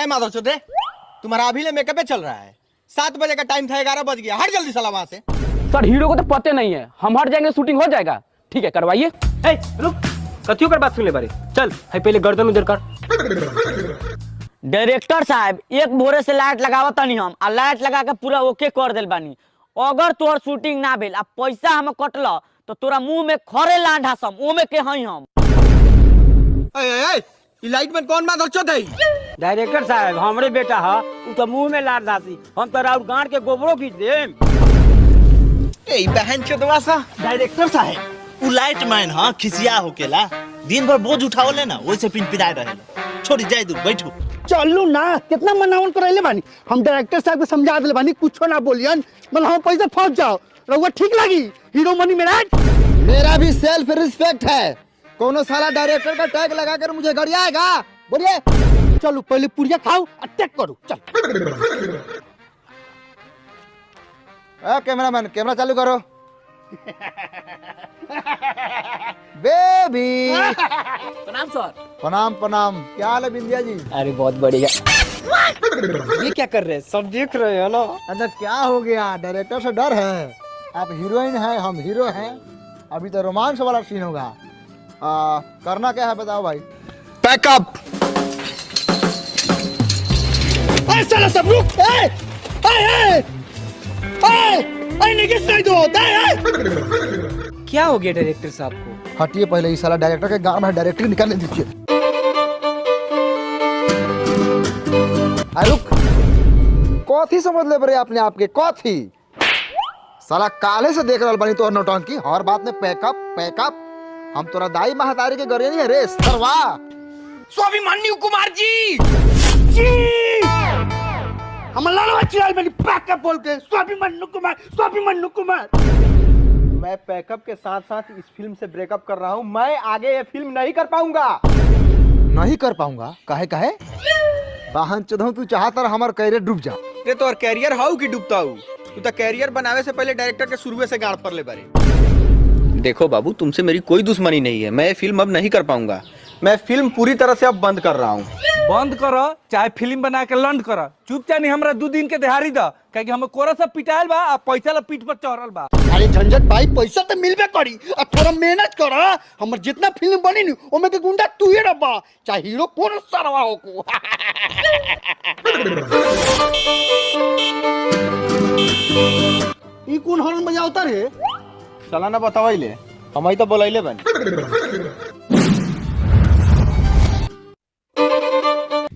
ए माधव चौधरी, तुम्हारा अभी ले मेकअप चल रहा है। 7 बजे का टाइम था, 11 बज गया। हट जल्दी साला वहां से। सर हीरो को तो पते नहीं है, हम हट जाएंगे शूटिंग हो जाएगा। ठीक है करवाइए। रुक, कथियों कर बात सुन ले बारे। चल है पहले गर्दन उधर कर। डायरेक्टर साहब एक भोरे से लाइट लगावत तनी हम आ लाइट लगा के पूरा ओके कर देल बानी। अगर तोर शूटिंग ना भेल आ पैसा हम कटल तो तोरा मुंह में खरे लांड हसम ओमे के हई हम। ई लाइट में कौन माधव चौधरी? डायरेक्टर साहब हमरे बेटा है, उ तो मुंह में लार दासी, हम तो राउर गांड के गोबरो खींच देम। ए बहन चोदवा सा डायरेक्टर साहब उ लाइट मैन हां खिसिया होकेला, दिन भर बोझ उठावले ना, वैसे पिनपिनाए रहेला। छोड़ी जाए दूर बैठो। चलू ना, कितना मनावन करैले बानी। हम डायरेक्टर साहब को समझा देले बानी, कुछो ना बोलियन, मतलब हम पैसा फंस जाओ, रउआ ठीक लगी। हीरो मनी मेरा भी सेल्फ रिस्पेक्ट है। कोनो साला डायरेक्टर का टैग लगाकर मुझे गरियाएगा? बोलिए। चलो पहले पुड़िया खाओ, अटैक करो। चल कैमरामैन कैमरा चालू करो। बेबी प्रणाम सर। प्रणाम प्रणाम। क्या हाल है बिंदिया जी? अरे बहुत बढ़िया। ये क्या कर रहे हैं? सब देख रहे हैं ना। अच्छा क्या हो गया? डायरेक्टर से डर है? आप हीरोइन हैं, हम हीरो हैं। अभी तो रोमांस वाला सीन होगा। करना क्या है बताओ भाई। पैकअप। साला सब रुक। क्या हो गया डायरेक्टर साहब को? हटिए पहले, इस साला डायरेक्टर के गांव में डायरेक्टर निकालने दीजिए। रुक, कॉथी समझ ले बरे अपने आप के कॉथी। साला काले से देख रहा बनी तो नौटंकी, हर बात में पैकअप पैकअप। हम तोरा दाई महातारी के गरे नहीं है रे सरवा। स्वाभिमान्यु कुमार जी हम लालवा चिराल बनी पैकअप बोल के। स्वाभिमान्यु कुमार। मैं पैकअप के साथ साथ इस फिल्म से ब्रेकअप कर रहा हूँ। मैं आगे ये फिल्म नहीं कर पाऊंगा। नहीं कर पाऊंगा? काहे? वाहन चौधरी तू चाहता हमार कैरियर डूब जा। ये तो और कैरियर हाउ की डूबता हूँ। तू तो कैरियर बनावे से पहले डायरेक्टर के शुरू से गाड़ पर ले बारे। देखो बाबू, तुमसे मेरी कोई दुश्मनी नहीं है। मैं ये फिल्म अब नहीं कर पाऊंगा। मैं फिल्म पूरी तरह से अब बंद कर रहा हूँ। बंद करो चाहे फिल्म बना के लंड करो, चुपचाप नहीं हमरा 2 दिन के दिहाड़ी दा, क्योंकि हम कोरा सब पिटाइल बा आ पैसा ला पीठ पर चढ़ल बा। अरे झंझट भाई, पैसा तो मिलबे करी, अब थोड़ा मेहनत करो। हमर जितना फिल्म बनी नी ओमे के गुंडा तू ही रबा, चाहे हीरो कौन सरवा हो को। ई कौन हॉर्न बजावता रे? चला ना बतावाइले, हम ही तो बोलाइले बन।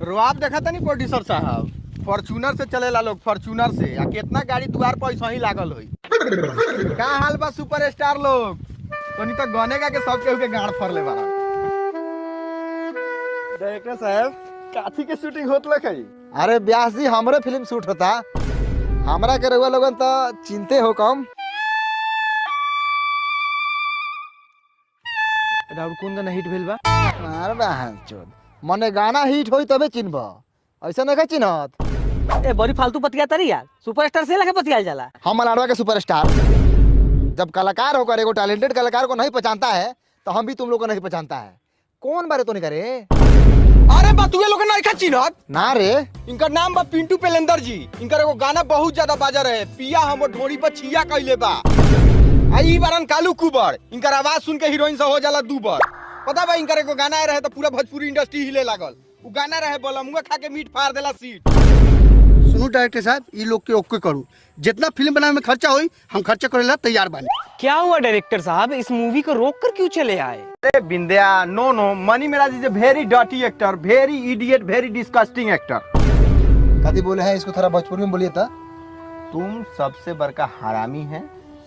रुआब देखा था नहीं प्रोड्यूसर साहब, फॉर्च्यूनर से चलेला लोग, फॉर्च्यूनर से। आ कितना गाड़ी द्वार पर ऐसा ही लागल होई। का हाल बा सुपरस्टार लोग? तो नहीं तो गाने गा के सब केहू के गाड़ फर ले बारा। डायरेक्टर साहब काथी के शूटिंग होत लखई? अरे ब्यास जी, हमरे फिल्म शूट होता। हमरा के रउआ लोगन तो चिंते हो कम। राउरकुंद न हिट भेल बा। अरे बहन चोद, मने गाना हिट होई तबे चिन्हब, ऐसा नहीं चिन्हत। ए बड़ी फालतू पतिया तरी यार, सुपरस्टार से लगे पतियाल जाला। हम मलाडवा के सुपरस्टार। जब कलाकार होकर एगो टैलेंटेड कलाकार को नहीं पहचानता है तो हम भी तुम लोग को नहीं पहचानता है। कौन बारे तो नहीं करे? अरे बतुए लोग नहीं खा चिन्हत ना रे। इनका नाम बा पिंटू पेलेंदर जी। इनका एगो गाना बहुत ज्यादा बाजा रहे, पिया हमर ढोड़ी पर छिया कइले बा। आई बारन कालू कुबर, इनका आवाज सुन के हीरोइन से हो जाला दूबर। पता बा इनका एगो गाना रहे तो पूरा भोजपुरी इंडस्ट्री हिले लागल। उ गाना रहे बलमुआ खा के मीट फाड़ देला सीट। सुनो डायरेक्टर साहब, ई लोग के ओके करू। जितना फिल्म बनाने में खर्चा होई हम खर्चा करेला तैयार बानी। क्या हुआ डायरेक्टर साहब, इस मूवी को रोक कर क्यों चले आए? अरे बिंदिया, नो मनी मेरा जी very dirty actor, very idiot, very disgusting actor. कभी बोले हैं इसको थोड़ा भोजपुरी में बोलिए था। तुम सबसे बड़का हरामी है,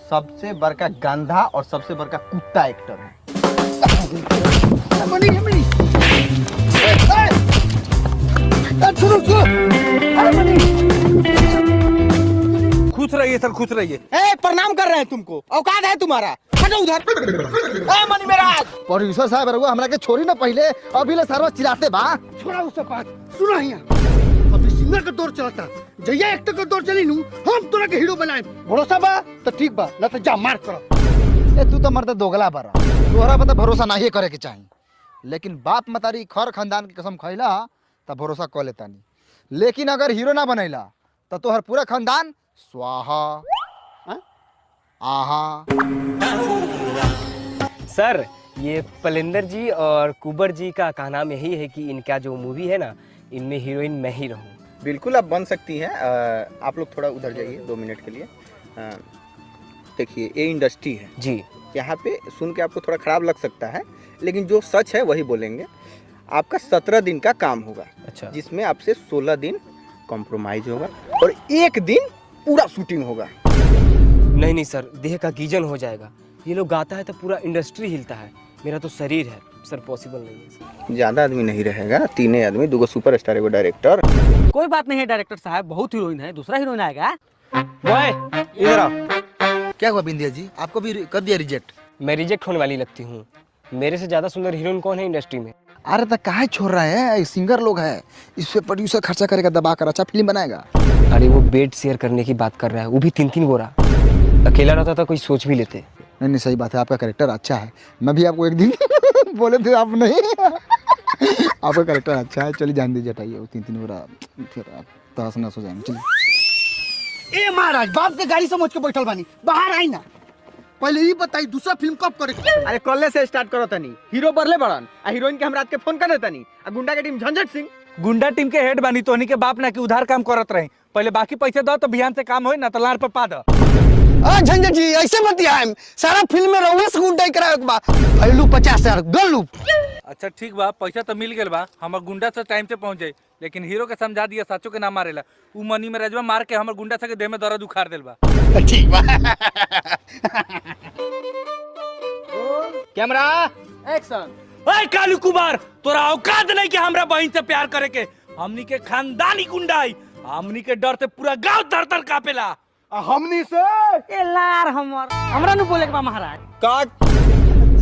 सबसे बड़का गंधा और सबसे बड़का कुत्ता एक्टर है। खुश रहिए सर, खुश रहिए। ए, प्रणाम कर रहे हैं तुमको, औकात है तुम्हारा? हटो उधर। ए मनी मेराज, प्रोड्यूसर साहब रहुआ हमरा के छोड़ी ना पहले, अभी ले सर्व चिल्लाते बा। छोड़ा उससे बात, सुना हिया। अभी सिंगर का दौर चलता, जइया एक्टर का दौर चली नू, हम तोरा के हीरो बनाए। भरोसा बा तो ठीक बा, ना तो जा मार करो। ए तू तो मर्द दोगला बारा, तोहरा पता भरोसा नहीं करे के चाहिए, लेकिन बाप मतारी खर खानदान की कसम खइला त भरोसा क लेतानी। लेकिन अगर हीरो ना बनैला तो तोहर पूरा खानदान स्वाहा आहा। सर ये पलेंदर जी और कुबर जी का कहना यही है कि इनका जो मूवी है ना, इनमें हीरोइन मैं ही रहूं। बिल्कुल आप बन सकती हैं। आप लोग थोड़ा उधर जाइए 2 मिनट के लिए। देखिए ये इंडस्ट्री है जी, यहाँ पे सुन के आपको थोड़ा खराब लग सकता है, लेकिन जो सच है वही बोलेंगे। आपका 17 दिन का काम होगा, अच्छा, जिसमें आपसे 16 दिन कॉम्प्रोमाइज होगा और 1 दिन पूरा शूटिंग होगा। नहीं नहीं सर, देह का गीजन हो जाएगा। ये लोग गाता है तो पूरा इंडस्ट्री हिलता है, मेरा तो शरीर है सर, पॉसिबल नहीं है सर। ज़्यादा आदमी नहीं रहेगा, 3 आदमी, 2 सुपरस्टार, 1 डायरेक्टर। कोई बात नहीं है डायरेक्टर साहब, बहुत हीरोइन है, दूसरा हीरोइन आएगा। बॉय इधर आओ। क्या हुआ बिंदिया जी, आपको भी कर दिया रिजेक्ट? मैं रिजेक्ट होने वाली लगती हूँ। मेरे से ज्यादा सुंदर हीरोइन कौन है इंडस्ट्री में? अरे तो काहे छोड़ रहा है, सिंगर लोग है, इस पे प्रोड्यूसर खर्चा करेगा, दबा कर अच्छा फिल्म बनाएगा। अरे वो बेड शेयर करने की बात कर रहा है, वो भी 3-3 गोरा। अकेला रहता था कोई सोच भी लेते। नहीं नहीं सही बात है, आपका कैरेक्टर अच्छा है। मैं भी आपको एक दिन बोले थे, आप नहीं आपका कैरेक्टर अच्छा है। चलिए जान दीजिए, हटाइए वो 3-3 गोरा, फिर आप तहस नहस हो जाएंगे। चलिए। ए महाराज, बाप के गाड़ी समझ के बैठल बानी, बाहर आई ना। पहले ही बताई दूसरा फिल्म कब करे? अरे कल्ले से स्टार्ट करो तनी। हीरो बरले बड़न आ हीरोइन के हम रात के फोन कर तनी आ गुंडा के टीम झंझट सिंह। गुंडा टीम के हेड बानी, तोहनी के बाप ना कि उधार काम करत रही। पहले बाकी पैसे दो तो बिहान से काम होई ना, तो लार पे पा दो। झंझट जी ऐसे मत आए, सारा फिल्म में रहुए से गुंडा करावे के बा। फैलू 50,000 गलू। अच्छा ठीक बा, पैसा तो मिल गेल बा, हमर गुंडा से टाइम से पहुंच जाई। लेकिन हीरो के समझा दिया साचो के ना मारेला। उ मनी में रजवा मार के हमर गुंडा से के देह में दर्द उखाड़ देल बा। ठीक बा। Camera action. ओए कालू कुमार, तोरा औकात नहीं कि हमरा बहन से प्यार करे के। हमनी के खानदानी गुंडाई, हमनी के डर से पूरा गांव तर-तर कापेला। हमनी से ए लार हमरा नु बोले के बा महाराज। काट।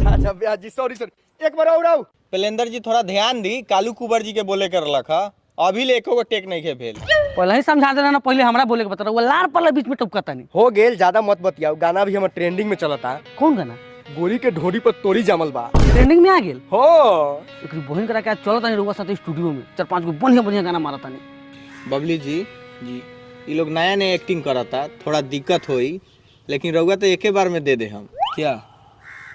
अच्छा ब्याह जी, सॉरी सर, एक बार और आओ। पेलेंदर जी थोड़ा ध्यान दी, कालू कुबर जी के बोले कर रखा, अभी ले एको टेक नहीं के भेल। पहले ही समझा देना ना, पहले हमरा बोले के बता। वो लार पल्ला बीच में टपकाता नहीं। हो गेल, ज्यादा मत बतियाओ। गाना भी हमर ट्रेंडिंग में चलता। कौन गाना? गोरी के ढोरी पर तोरी जमल बा, ट्रेंडिंग में आ गेल। हो एकरी बहन करा के चलता नहीं रुआ साथे स्टूडियो में 4-5 गो बढ़िया बढ़िया गाना मारता नहीं। बबली जी ये लोग नया नया एक्टिंग करता, थोड़ा दिक्कत होई, लेकिन रउआ तो एके बार में दे दे हम। क्या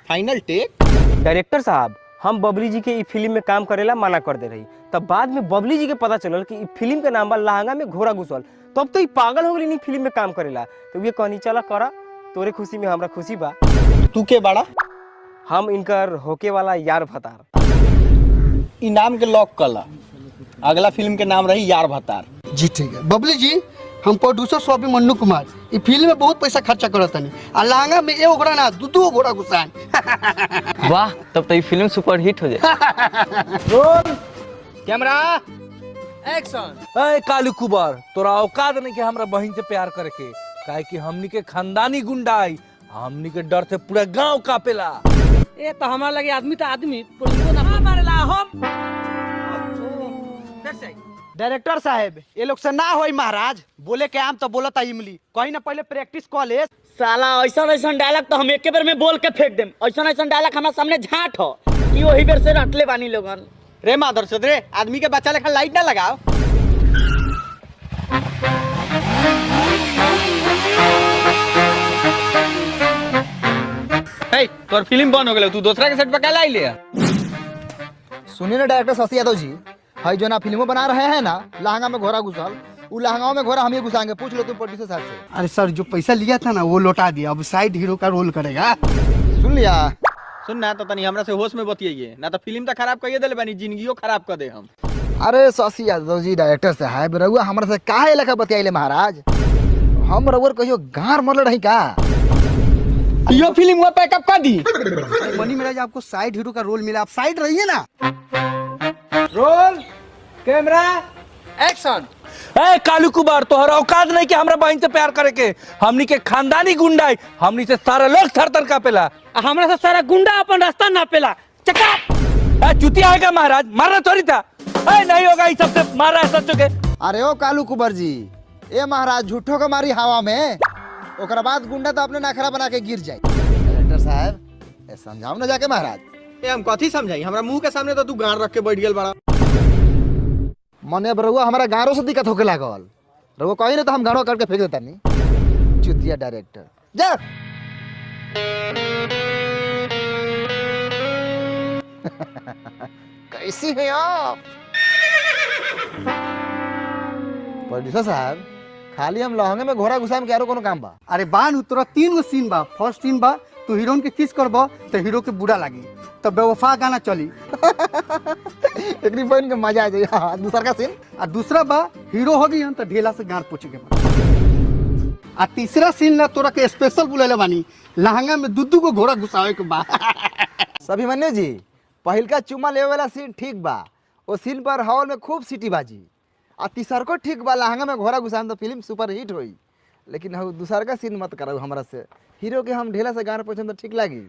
फाइनल टेक? डायरेक्टर साहब, हम बबली जी के ई फिल्म में काम करेला मना कर दे रही। तब बाद में बबली जी के पता चलल कि ई फिल्म के नाम बा लहंगा में घोड़ा घुसल। तब तो ई पागल हो गई फिल्म में काम करेला। तो ये कहनी चला करा, तोरे खुशी में हमरा खुशी बा। तू के बड़ा? हम इनकर होके वाला यार भतार। ई नाम के लॉक कला, अगला फिल्म के नाम रही यार भतार। जी ठीक है। बबली जी, हम प्रोड्यूसर स्वामी मन्नू कुमार ई फिल्म में बहुत पैसा खर्चा करत तनी आ लहंगा में एगो घोड़ा ना 2 घोड़ा घुसान। वाह, तब तो ये फिल्म सुपर हिट हो जाए। Roll camera action. ए कालू कुबर, तोरा औकात नहीं कि हमरा बहन से प्यार करे के, काहे कि हमनी के खानदानी गुंडाई, हमनी के डर से पूरा गांव कापेला। ए तो हमरा लगे आदमी तो आदमी पुलिस ना मारेला हम। डायरेक्टर साहब, ये लोग से ना होई महाराज, बोले के आम तो बोलता इमली, कहीं ना पहले प्रैक्टिस कॉलेज। साला ऐसा डायलॉग तो हम एके बेर में बोल के फेंक देम। ऐसा डायलॉग हमारे सामने झाट हो कि वही बेर से रटले बानी लोगन। रे माधर चौध रे, आदमी के बच्चा लेखा लाइट ना लगाओ। हे तोर फिल्म बंद हो गेल, तू दूसरा के सेट पे काहे ले? सुनिए ना डायरेक्टर शशि यादव जी, भाई जो ना फिल्मों बना रहे हैं ना, लहंगा में घोड़ा घुसल, वो लहंगाओं में घोड़ा हम ही घुसाएंगे। पूछ लो तुम प्रोड्यूसर साहब से। अरे सर, जो पैसा लिया था ना वो लौटा दिया, अब साइड हीरो का रोल करेगा। सुन लिया? सुन ना तो तनी हमरा से होश में बतियाइए, ना तो फिल्म तो खराब करिए देले बानी, जिंदगियो खराब कर दे हम। अरे शशि यादव जी डायरेक्टर साहब, रउआ हमरा से काहे लेखा बतियाइले महाराज? हम रउआ कहियो गार मरल रही का? यो फिल्म हुआ पैकअप कर दी। मनी महाराज, आपको साइड हीरो का रोल मिला, आप साइड रहिए ना। Roll camera action. ए कालू कुमार, तोहरा औकात नहीं कि हमरा बहन से प्यार करे के। हमनी के खानदानी गुंडाई, हमनी से सारा लोग थर-थर कापेला। हमरा से सारा गुंडा अपन रास्ता नापेला। चका चुतिया आएगा महाराज, मारना थोड़ी था। नहीं होगा, इस सबसे मार रहा है सच्चो के। अरे ओ कालू कुबर जी, ए महाराज झूठो के मारी हवा में, ओकरा बाद गुंडा तो अपने नखरा बना के गिर जाए। डायरेक्टर साहब समझाओ ना जाके महाराज। ए हम कथी समझाई, हमरा मुंह के सामने तो तू गार रख के बैठ गेल बड़ा। मने अब रहुआ हमारा गाँव से दिक्कत होके लागल। रहुआ कही ना तो हम गाँव करके फेंक देता नहीं। चुतिया डायरेक्टर जा। कैसी हैं आप प्रोड्यूसर साहब? खाली हम लहंगे में घोड़ा घुसाम के आरो कोनो काम बा? अरे बान तोरा 3 गो सीन बा। फर्स्ट सीन बा तू हीरोइन के किस करबा तो हीरो के बुरा लागी, तब बेवफा गाना चली। एक बहन के मजा आ जाए। हाँ, दूसरा का सीन? आ दूसरा बा हीरो हो गई तो ढेला से गार पोछे के बा। आ तीसरा सीन ला तोरा के स्पेशल बुलेले बानी, लहंगा में दुद्दू को घोड़ा घुसावे के बा। अभिमन्यु जी, पहिलका चुम्मा लेवे वाला सीन ठीक बा, वो सीन पर हॉल में खूब सीटी बाजी। आ तीसर को ठीक बा, लहंगा में घोड़ा घुसाम तो फिल्म सुपर हिट होई। लेकिन हम दूसर का सीन मत कराओ हमरा से। हीरो के हम ढेला से गाना पोछम तो ठीक लागी?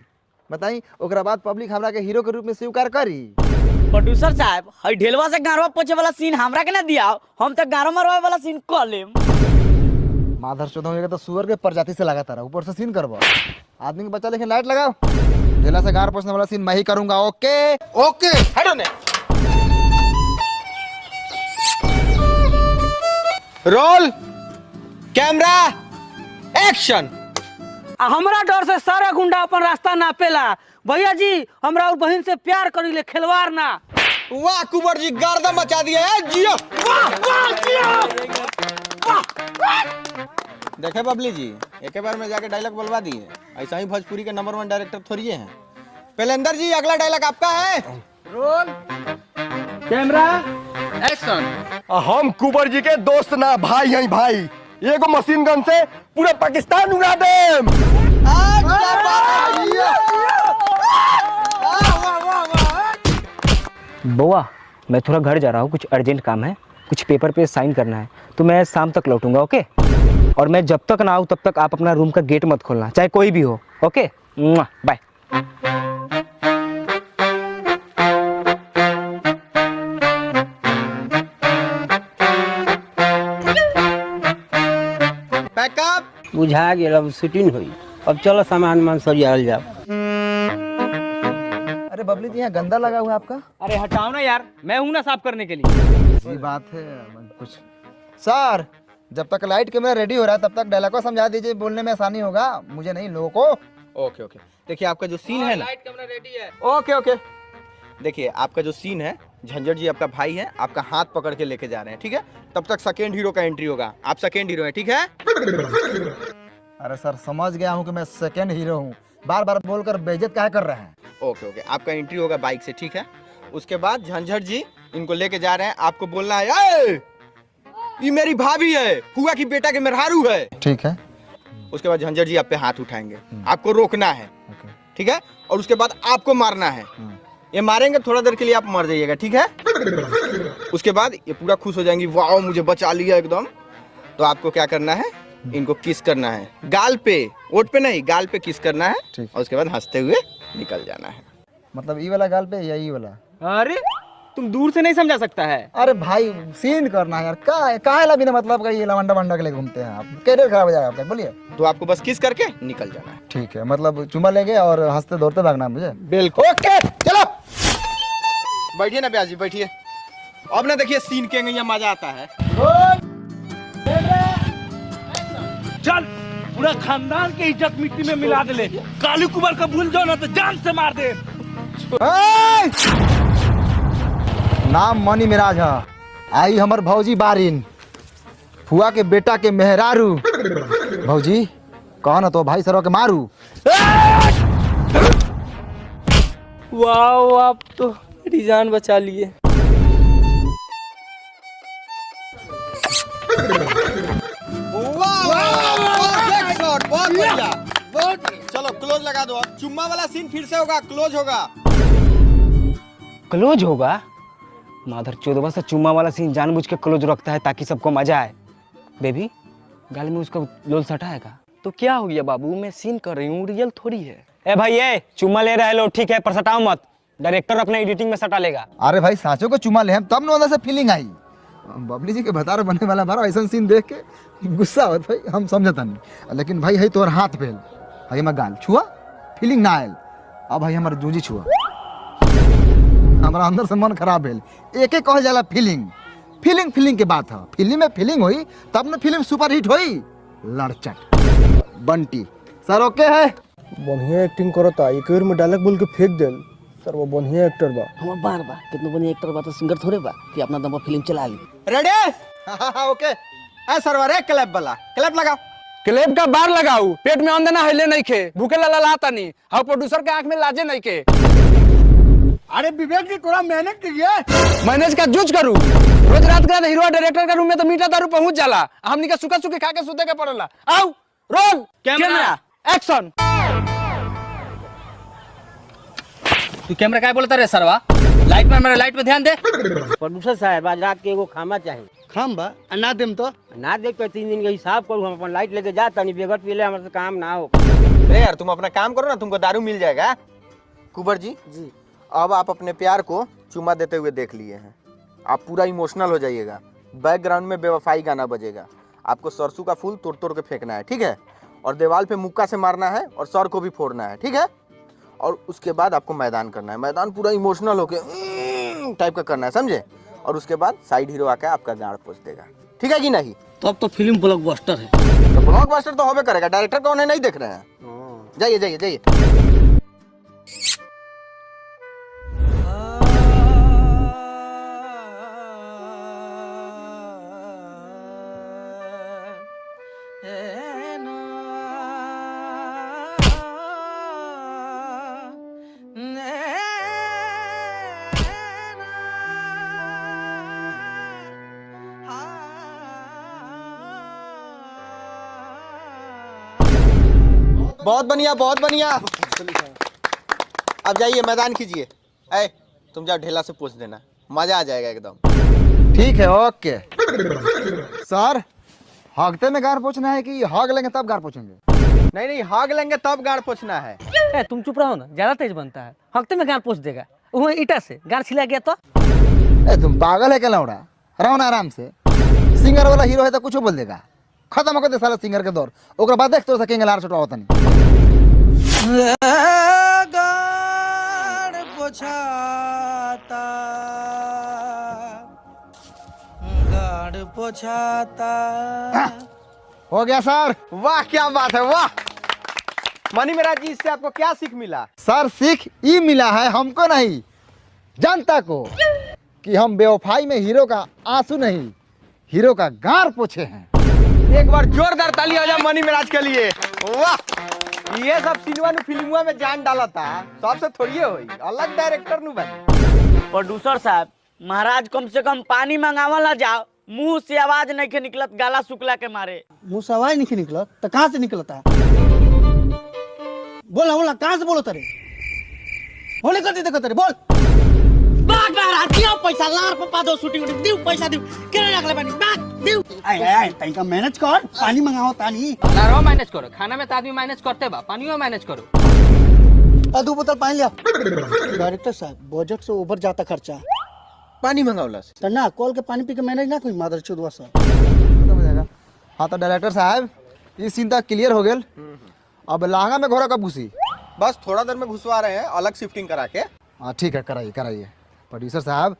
बताई, ओकरा बाद पब्लिक हमरा के हीरो के रूप में स्वीकार करी? प्रोड्यूसर साहब, हई ढेलवा से गारवा पोछे वाला सीन हमरा के ना दिया, हम तो गारो मरवाए वाला सीन कर लेम। माधर चौदह होएगा तो सुअर के प्रजाति से लगातार ऊपर से सीन करवा। आदमी के बच्चा लेकिन लाइट लगाओ। ढेला से गार पोछने वाला सीन मैं ही करूंगा। ओके ओके हटो ने। Role camera action. हमरा डर से सारा गुंडा अपन रास्ता नापेला। भैया जी, हमरा और बहन से प्यार करीले, खिलवाड़ ना। वाह कुंवर जी, गर्दा मचा दिया है। जियो वाह वाह जियो वाह। देखे बबली जी, एक बार में जाके डायलॉग बोलवा दिए। ऐसा ही भोजपुरी के नंबर 1 डायरेक्टर थोड़ी हैं। पेलेंदर जी, अगला डायलॉग आपका है। Role camera action. हम कुंवर जी के दोस्त ना भाई हैं भाई। एगो मशीन गन से पूरा पाकिस्तान उड़ा देम। बुआ, मैं थोड़ा घर जा रहा हूँ, कुछ अर्जेंट काम है, कुछ पेपर पे साइन करना है, तो मैं शाम तक लौटूंगा। ओके? और मैं जब तक ना आऊँ तब तक आप अपना रूम का गेट मत खोलना, चाहे कोई भी हो। ओके, बाय। बुझा गेल, अब शूटिंग हुई। अब चलो सामान मान सरियाल जाओ। अरे बबली जी, यहाँ गंदा लगा हुआ है आपका। अरे हटाओ ना यार, मैं हूं ना साफ करने के लिए। सही बात है। कुछ सर, जब तक लाइट कैमरा रेडी हो रहा है तब तक डायलॉग को समझा दीजिए, बोलने में आसानी होगा, मुझे नहीं, लोगों को। ओके ओके, देखिए आपका जो सीन है ना। लाइट कैमरा रेडी है। ओके ओके, देखिए आपका जो सीन है, झंझट जी आपका भाई है, आपका हाथ पकड़ के लेके जा रहे हैं, ठीक है? तब तक सेकेंड हीरो का एंट्री होगा। आप सेकेंड हीरो हैं, ठीक है? अरे सर, समझ गया हूँ कि मैं सेकेंड हीरो हूँ, बार बार बोलकर बेइज्जत काहे कर रहे हैं? ओके ओके, आपका एंट्री होगा बाइक से, ठीक है? उसके बाद झंझट जी इनको लेके जा रहे हैं, आपको बोलना है, ए, ये मेरी भाभी है, फुआ की बेटा के मेहरारू है। ठीक है। उसके बाद झंझट जी आप पे हाथ उठाएंगे, आपको रोकना है, ठीक है? और उसके बाद आपको मारना है। ये मारेंगे, थोड़ा देर के लिए आप मर जाइएगा, ठीक है? उसके बाद ये पूरा खुश हो जाएंगी, वाह मुझे बचा लिया एकदम। तो आपको क्या करना है, इनको किस करना है, गाल पे, ओठ पे नहीं, गाल पे किस करना है, और उसके बाद हंसते हुए निकल जाना है। मतलब ई वाला गाल पे या ई वाला? अरे तुम दूर से नहीं समझा सकता है। अरे भाई, सीन करना है यार, काहे ला बिना मतलब का ये लवंडा वंडा के लिए घूमते हैं आप? कैरियर खराब हो जाएगा आपका, बोलिए। तो आपको बस किस करके निकल जाना है। ठीक है, मतलब चुम्मा लेंगे और हंसते दौड़ते भागना मुझे। बिल्कुल। ओके चलो, बैठिए ना ब्यास जी, बैठिए। अब ना देखिए सीन के यहाँ मजा आता है। चल, पूरा खानदान के इज्जत मिट्टी में मिला दे ले। काली कुमार का भूल जाओ ना तो जान से मार दे। नाम मनी मिराज है, आई हमर भौजी बारिन, फुआ के बेटा के मेहरारू। भौजी कहो ना तो भाई सरो के मारू। वाह, आप तो मेरी जान बचा लिए। बहुत बढ़िया। चलो क्लोज लगा दो। अब चुम्मा वाला सीन फिर से होगा, क्लोज होगा। क्लोज होगा? माधर चौदवा से चुम्मा वाला सीन जानबूझ के क्लोज रखता है ताकि सबको मजा आए। बेबी, गाल में उसका लोल सटाएगा तो क्या हो गया बाबू, मैं सीन कर रही हूँ, रियल थोड़ी है। ए भाई, ए चुम्मा ले रहे लो, ठीक है, पर सटाओ मत, डायरेक्टर अपना एडिटिंग में सटा लेगा। अरे भाई, सांचों को चुम्मा ले हम तब ना अंदर से फीलिंग आई। बबली जी के बता रहे बनने वाला बारा ऐसा सीन देख के गुस्सा होत भाई, हम समझता नहीं। लेकिन भाई है तोर हाथ पेल, भाई हमार गाल छुआ, फीलिंग ना आयल। अब भाई हमार जूजी छुआ, हमारा अंदर से मन खराब भेल। एक एक कहल जाला फीलिंग। फीलिंग के बात है। फिल्म में फीलिंग हुई तब ना फिल्म सुपर हिट हुई। लड़चट बंटी सर ओके है। बढ़िया एक्टिंग करता, एक बार में डायलॉग बोल के फेंक देल। सर वो बढ़िया एक्टर बा। हम बार बा कितना बढ़िया एक्टर बा तो सिंगर थोड़े बा कि अपना दम पर फिल्म चला ली। रेडी? ओके। ए सरवर है क्लैप वाला, क्लैप लगाओ। क्लेब का बार लगाऊ, पेट में अंदर ना हिले नहीं के, भूखे लाला लाता नहीं, हाँ प्रोड्यूसर के आंख में लाजे नहीं के। अरे विवेक जी थोड़ा मेहनत कीजिए। मैनेज का जूझ करूँ रोज रात का हीरो डायरेक्टर का रूम में तो मीठा दारू पहुंच जाला, हमनी का सुखा सुखी खा के सुते के पड़ेला। आओ रोल कैमरा एक्शन। तू कैमरा काय बोलता रे सरवा? लाइट में मेरे लाइट पे ध्यान दे। प्रोड्यूसर साहब आज रात के एगो खामा चाहिए। खाम बा ना देम तो ना देख के 3 दिन का हिसाब करू, हम अपन लाइट लेके जाता नहीं, बेगर पीले हमारे से काम ना हो। अरे यार तुम अपना काम करो ना, तुमको दारू मिल जाएगा। कुबर जी जी अब आप अपने प्यार को चुमा देते हुए देख लिए हैं, आप पूरा इमोशनल हो जाइएगा। बैकग्राउंड में बेवफाई गाना बजेगा, आपको सरसों का फूल तोड़ तोड़ के फेंकना है, ठीक है? और दीवार पे मुक्का से मारना है और सर को भी फोड़ना है, ठीक है? और उसके बाद आपको मैदान करना है, मैदान पूरा इमोशनल होके टाइप का करना है, समझे? और उसके बाद साइड हीरो आकर आपका गाड़ पोंछ देगा, ठीक है कि नहीं? तब तो फिल्म ब्लॉकबस्टर है। तो ब्लॉकबस्टर तो होबे करेगा, डायरेक्टर कौन है नहीं देख रहे हैं? जाइए जाइए जाइए। बहुत बढ़िया बहुत बढ़िया। अब जाइए मैदान कीजिए। ऐ तुम जाओ ढेला से पूछ देना, मजा आ जाएगा एकदम। ठीक है ओके। सर हागते में गार पोछना है कि हाग लेंगे तब गार पोछेंगे? नहीं नहीं हाग लेंगे तब गाड़ पोछना है। ए तुम चुप रहो ना, ज्यादा तेज बनता है। हफ्ते में गाड़ पोछ देगा, वो ईटा से गाड़ छिला गया तो। ए तुम पागल है क्या लौड़ा? रहो ना आराम से, सिंगर वाला हीरो है तो कुछ बोल देगा। खत्म कर दे साला सिंगर के दौर, ओकरा बाद देख तो सकेंगे लार छुटवा होता नहीं। गाड़ पोछाता, गाड़ पोछाता। हो गया सर। वाह क्या बात है वाह। मनी मेरा जी इससे आपको क्या सीख मिला? सर सीख ये मिला है हमको नहीं जनता को कि हम बेवफाई में हीरो का आंसू नहीं हीरो का गार पोछे हैं। एक बार जोरदार ताली हो जाए मनी मेराज के लिए। वाह ये सब सिनेमा नु फिल्मुआ में जान डाला था, सबसे थोड़ी होई, अलग डायरेक्टर नु बने। प्रोड्यूसर साहब महाराज कम से कम पानी मंगावा ला जाओ, मुंह से आवाज नहीं के निकलत, गाला सुखला के मारे। मुंह से आवाज नहीं निकला तो कहाँ से निकलता है? बोला बोला कहाँ से बोलो तेरे? बोले करते देखो तेरे बोल। बाग बाग दियो पैसा लार पप्पा दो शूटिंग दियो पैसा दियो केने रखले बानी बाग दियो। आय तई का मैनेज कर, पानी मंगाओ तानी। लारो मैनेज करो, खाना में तो आदमी मैनेज करते बा, पानियो मैनेज करो। 2 बोतल पानी लिया। डायरेक्टर साहब बजट से ऊपर जाता खर्चा। पानी मंगावला से तो ना कॉल के पानी पी के मैनेज ना कोई मादर चोदवा सा। हाँ तो डायरेक्टर साहब ये सीन तक क्लियर हो गेल। अब लहंगा में घोड़ा कब घुसी? बस थोड़ा देर में घुसवा रहे हैं, अलग शिफ्टिंग करा के। हाँ ठीक है कराइए कराइए। प्रोड्यूसर साहब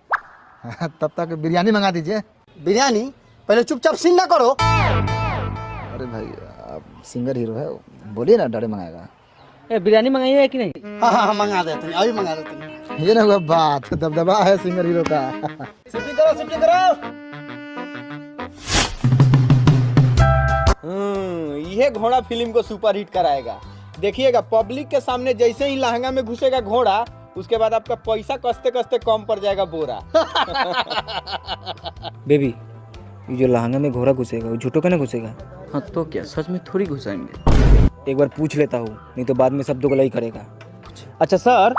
तब तक बिरयानी मंगा दीजिए। बिरयानी पहले चुपचाप सीन ना करो। अरे भाई आप सिंगर हीरो है, बोलिए ना डरे मंगाएगा। ए बिरयानी मंगाई है कि नहीं? हाँ मंगा देते हैं, अभी मंगा देते हैं। ये ना हुआ बात, दबदबा है सिंगर हीरो का। शिफ्टिंग करो शिफ्टिंग करो। ये घोड़ा फिल्म को सुपर हिट कराएगा। देखिएगा पब्लिक के सामने जैसे ही लहंगा में घुसेगा घोड़ा, उसके बाद आपका पैसा कसते कसते कम पड़ जाएगा बोरा। बेबी ये जो लहंगा में घोड़ा घुसेगा वो झूठो का ना घुसेगा? हाँ तो क्या सच में थोड़ी घुसाएंगे? एक बार पूछ लेता हूँ, नहीं तो बाद में सब दोगला ही करेगा। अच्छा सर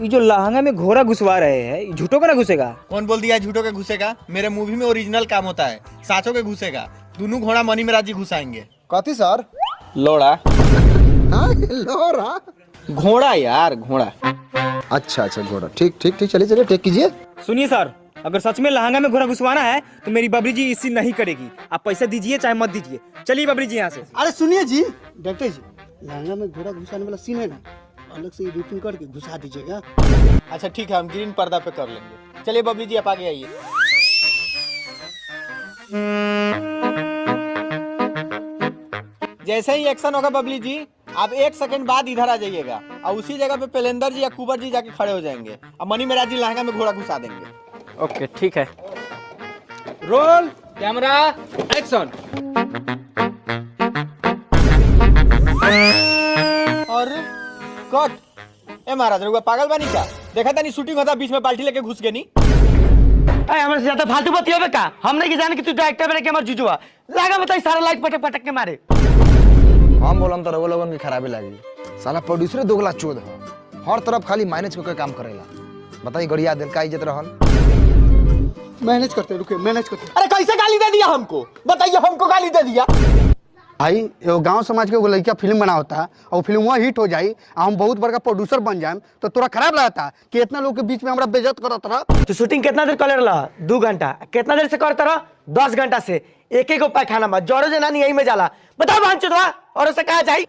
ये जो लहंगा में घोड़ा घुसवा रहे हैं ये झूठो का ना घुसेगा? कौन बोल दिया झूठो के घुसेगा? मेरे मूवी में ओरिजिनल काम होता है, साचो के घुसेगा। दोनों घोड़ा मनी मेराज जी घुसाएंगे। कथी सर? लोड़ा। हाँ लोरा घोड़ा यार घोड़ा। अच्छा अच्छा घोड़ा, ठीक ठीक ठीक, चलिए चलिए टेक कीजिए। सुनिए सर, अगर सच में लहंगा में घोड़ा घुसवाना है तो मेरी बबली जी इसी नहीं करेगी। आप पैसा दीजिए चाहे मत दीजिए। चलिए बबली जी यहाँ से। अरे सुनिए जी डॉक्टर जी, लहंगा में घोड़ा घुसाने वाला सीन है ना, अलग से एडिटिंग करके घुसा दीजिएगा। अच्छा ठीक है, हम ग्रीन पर्दा पे कर लेंगे। चलिए बबली जी आप आगे आइए। जैसे ही एक्शन होगा बबली जी, आप 1 सेकंड बाद इधर आ जाइएगा और उसी जगह पे पेलेंदर जी या कुबर जी जाके खड़े हो जाएंगे और मनी मेराज जी लहंगा में घोड़ा घुसा देंगे। ओके ठीक है। Role camera action. और कट। ए महाराज रुआ पागल बानी क्या? देखा था नहीं शूटिंग होता बीच में बाल्टी लेके घुस गए नहीं। हमरे से ज्यादा फालतू बतियो बे का। हम नहीं कि जाने कि तू डायरेक्टर बने के हमर जुजुआ लागा बताई सारा लाइट पटक पटक के मारे। हम बोलम तो वो लोगन की खराबी लगी। साला प्रोड्यूसर दोगला चोद है, हर तरफ खाली मैनेज करके काम करेला। बताई गड़िया दिल का इज्जत रहल। मैनेज करते रुके, मैनेज करते। अरे कैसे गाली दे दिया हमको? बताइए, हमको गाली दे दिया। भाई एगो गांव समाज के एगो लड़का फिल्म बना होता और फिल्म वहाँ हिट हो जाई, हम बहुत बड़का प्रोड्यूसर बन जाए, तो तोरा खराब लगता कि इतना लोग के बीच में हमरा बेइज्जत करत रहा। तू शूटिंग कितना देर कर रहा? 2 घंटा। कितना देर से करता रहा? 10 घंटा से। एक एक पैखाना में जोड़ो जना नहीं यही में जाला। बताओ भांचुदवा और उसे कहा जाई।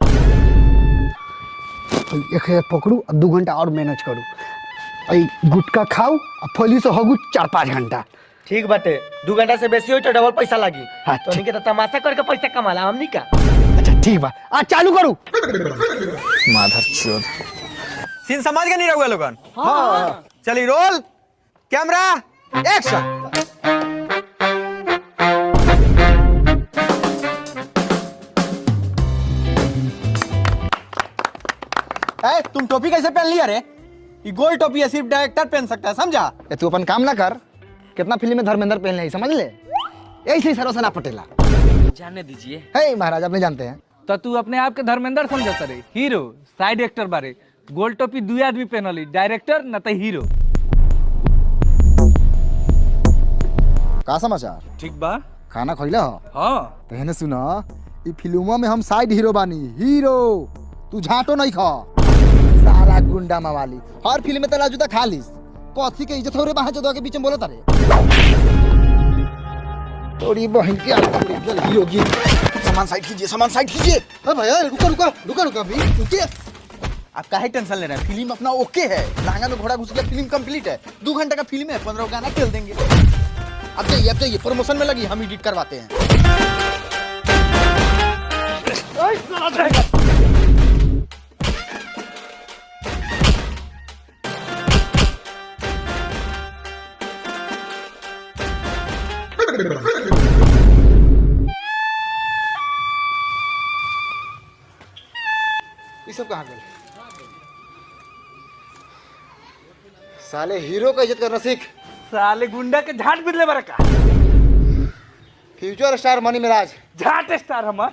1000 पकड़ू और 2 घंटा और मैनेज करू। गुटखा खाऊ और फली से हगू 4-5 घंटा। ठीक बाटे। 2 घंटा से बेसी हो तो डबल पैसा लागी। हाँ, तो नहीं के तमाशा करके पैसा कमाला हमनी का। अच्छा ठीक बा, आज चालू करू। माधर चोद। सीन समझ के नहीं रहुआ लोगन? हाँ। चलिए रोल कैमरा एक्शन। तुम टोपी कैसे पहन लिया रे? ये गोल टोपी है, सिर्फ डायरेक्टर पहन सकता है, समझा? तू अपन काम ना कर। कितना फिल्म में धर्मेंद्र पहन ले, समझ ले। ऐसे ही सरोसना पटेला जाने दीजिए। है महाराज, अपने जानते हैं। तो तू अपने आप के धर्मेंद्र समझता रे? हीरो साइड एक्टर बारे। गोल टोपी 2 आदमी पहनली, डायरेक्टर न तो हीरो। का समाचार? ठीक बा। खाना खइला हो? हाँ। तो हेने सुना, ई फिल्मों में हम साइड हीरो बानी। हीरो तू झाटो नहीं खा। साला गुंडा मवाली हर फिल्म में तला जूता खा लीस। कथी के इज्जत हो रे? बाहर जदवा के बीच में बोलत रे। तोरी बहन के जल्दी होगी। सामान साइड कीजिए, सामान साइड कीजिए। अरे भैया रुका रुका रुका रुका भी रुकिए। आप काहे टेंशन ले रहे हैं? फिल्म अपना ओके है, लहंगा में घोड़ा घुस गया, फिल्म कंप्लीट है। 2 घंटे का फिल्म है, 15 गाना खेल देंगे। अब जाइए प्रमोशन में लगी, हम एडिट करवाते हैं। ये सब कहाँ गए? साले हीरो का इज्जत करना सीख। साले गुंडा के झाट बिदले बरका। फ्यूचर स्टार मनी मेराज। झाट स्टार हमर।